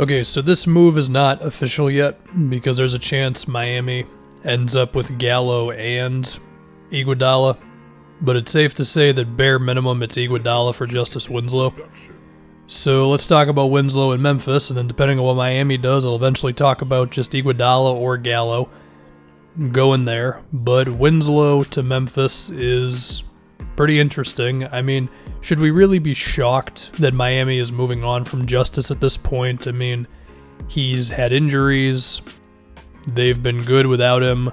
Okay, so this move is not official yet because there's a chance Miami ends up with Gallo and Iguodala, but it's safe to say that bare minimum it's Iguodala for Justise Winslow. So let's talk about Winslow in Memphis, and then depending on what Miami does, I'll eventually talk about just Iguodala or Gallo going there. But Winslow to Memphis is pretty interesting. I mean, should we really be shocked that Miami is moving on from Justise at this point? I mean, he's had injuries. They've been good without him.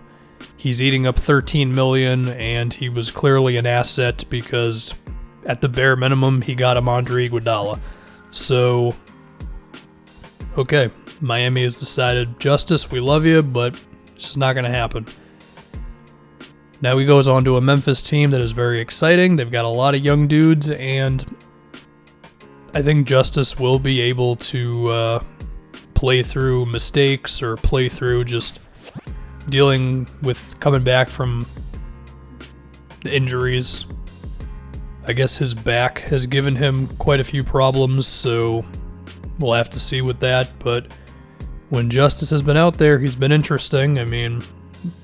He's eating up $13 million, and he was clearly an asset because at the bare minimum, he got him Andre Iguodala. So, okay, Miami has decided, Justise, we love you, but it's just not going to happen. Now he goes on to a Memphis team that is very exciting. They've got a lot of young dudes, and I think Justise will be able to play through mistakes or play through just dealing with coming back from the injuries. I guess his back has given him quite a few problems, so we'll have to see with that. But when Justise has been out there, he's been interesting. I mean,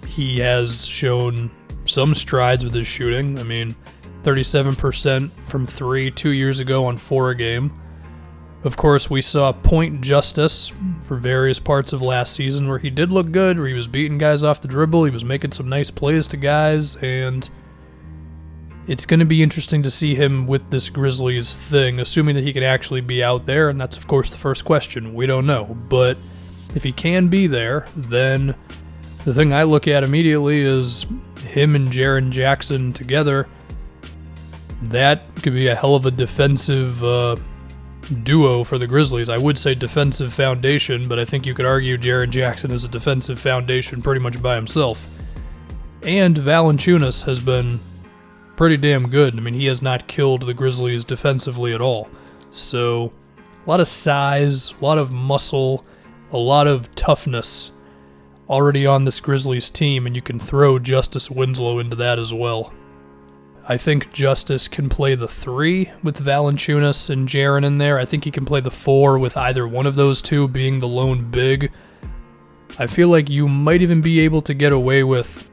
he has shown some strides with his shooting. I mean, 37% from 3 2 years ago on 4 a game. Of course, we saw point Justise for various parts of last season where he did look good, where he was beating guys off the dribble, he was making some nice plays to guys, and it's going to be interesting to see him with this Grizzlies thing, assuming that he can actually be out there, and that's, of course, the first question. We don't know, but if he can be there, then the thing I look at immediately is him and Jaren Jackson together. That could be a hell of a defensive duo for the Grizzlies. I would say defensive foundation, but I think you could argue Jaren Jackson is a defensive foundation pretty much by himself. And Valanciunas has been pretty damn good. I mean, he has not killed the Grizzlies defensively at all. So, a lot of size, a lot of muscle, a lot of toughness already on this Grizzlies team, and you can throw Justise Winslow into that as well. I think Justise can play the 3 with Valanciunas and Jaren in there. I think he can play the 4 with either one of those two being the lone big. I feel like you might even be able to get away with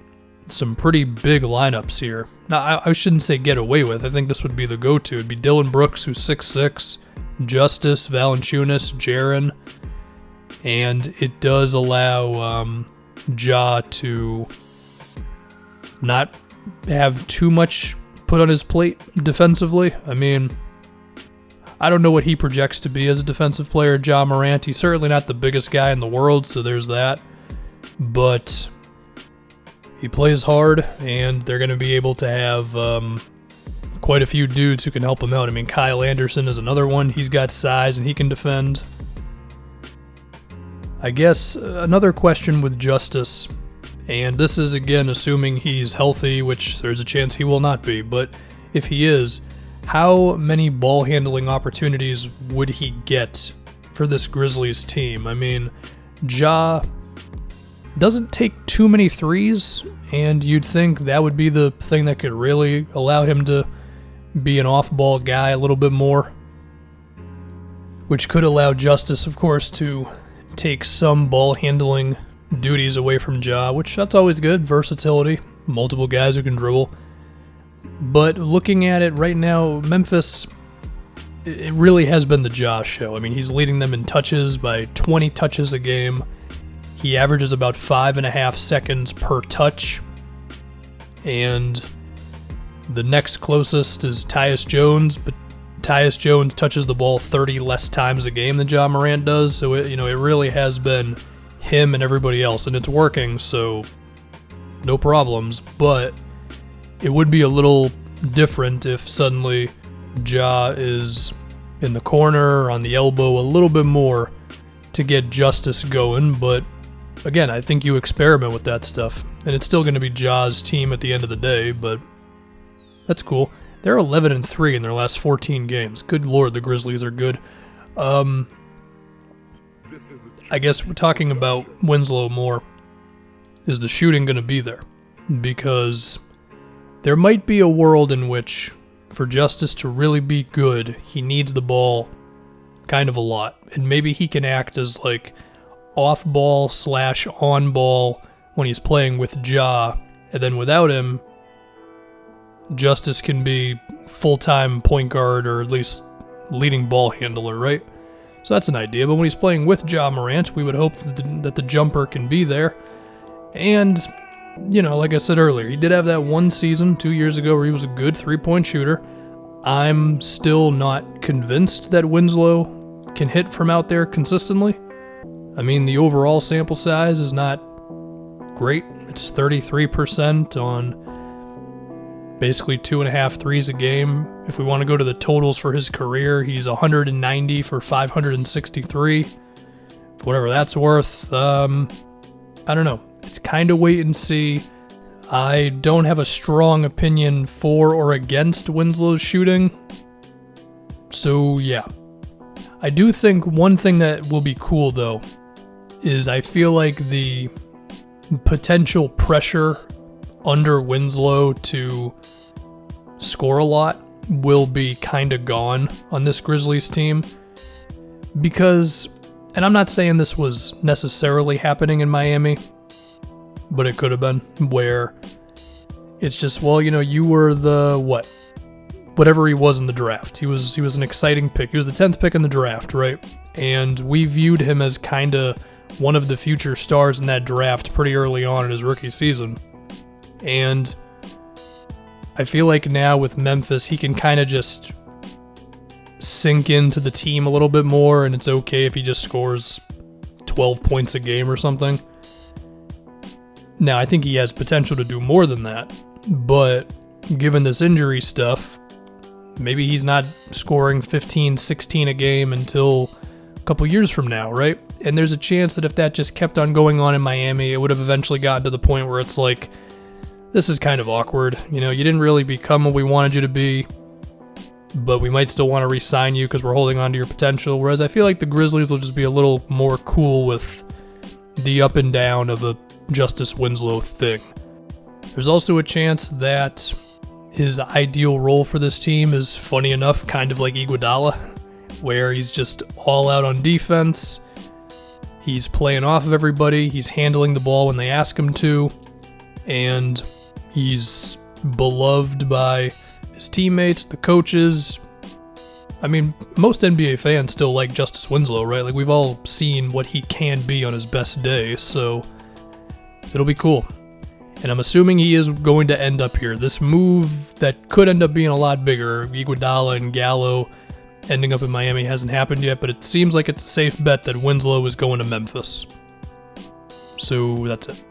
some pretty big lineups here. Now, I shouldn't say get away with. I think this would be the go-to. It'd be Dillon Brooks, who's 6'6", Justise, Valanciunas, Jaren, and it does allow Ja to not have too much put on his plate defensively. I mean, I don't know what he projects to be as a defensive player, Ja Morant. He's certainly not the biggest guy in the world, so there's that. But he plays hard, and they're going to be able to have quite a few dudes who can help him out. I mean, Kyle Anderson is another one. He's got size, and he can defend. I guess another question with Justise, and this is again assuming he's healthy, which there's a chance he will not be, but if he is, how many ball handling opportunities would he get for this Grizzlies team? I mean, Ja doesn't take too many threes, and you'd think that would be the thing that could really allow him to be an off-ball guy a little bit more, which could allow Justise, of course, to take some ball handling duties away from Ja, which that's always good, versatility, multiple guys who can dribble. But looking at it right now, Memphis, it really has been the Ja show. I mean, he's leading them in touches by 20 touches a game. He averages about 5.5 seconds per touch. And the next closest is Tyus Jones, but Tyus Jones touches the ball 30 less times a game than Ja Morant does, so it really has been him and everybody else, and it's working, so no problems. But it would be a little different if suddenly Ja is in the corner or on the elbow a little bit more to get Justise going. But again, I think you experiment with that stuff, and it's still going to be Ja's team at the end of the day, but that's cool. They're 11-3 in their last 14 games. Good Lord, the Grizzlies are good. I guess we're talking about Winslow more. Is the shooting going to be there? Because there might be a world in which, for Justise to really be good, he needs the ball kind of a lot. And maybe he can act as like off-ball / on-ball when he's playing with Ja. And then without him, Justise can be full-time point guard or at least leading ball handler, right? So that's an idea. But when he's playing with Ja Morant, we would hope that the jumper can be there. And, you know, like I said earlier, he did have that one season 2 years ago where he was a good three-point shooter. I'm still not convinced that Winslow can hit from out there consistently. I mean, the overall sample size is not great. It's 33% on basically 2.5 threes a game. If we want to go to the totals for his career, he's 190 for 563. Whatever that's worth, I don't know. It's kind of wait and see. I don't have a strong opinion for or against Winslow's shooting. So yeah. I do think one thing that will be cool though is I feel like the potential pressure under Winslow to score a lot will be kind of gone on this Grizzlies team. Because, and I'm not saying this was necessarily happening in Miami, but it could have been, where it's just, well, you know, you were the whatever he was in the draft. He was an exciting pick. He was the 10th pick in the draft, right? And we viewed him as kind of one of the future stars in that draft pretty early on in his rookie season. And I feel like now with Memphis, he can kind of just sink into the team a little bit more, and it's okay if he just scores 12 points a game or something. Now, I think he has potential to do more than that, but given this injury stuff, maybe he's not scoring 15, 16 a game until a couple years from now, right? And there's a chance that if that just kept on going on in Miami, it would have eventually gotten to the point where it's like, this is kind of awkward. You know, you didn't really become what we wanted you to be, but we might still want to re-sign you because we're holding on to your potential. Whereas I feel like the Grizzlies will just be a little more cool with the up and down of a Justise Winslow thing. There's also a chance that his ideal role for this team is, funny enough, kind of like Iguodala, where he's just all out on defense. He's playing off of everybody. He's handling the ball when they ask him to. And he's beloved by his teammates, the coaches. I mean, most NBA fans still like Justise Winslow, right? Like, we've all seen what he can be on his best day, so it'll be cool. And I'm assuming he is going to end up here. This move that could end up being a lot bigger, Iguodala and Gallo ending up in Miami, hasn't happened yet, but it seems like it's a safe bet that Winslow is going to Memphis. So that's it.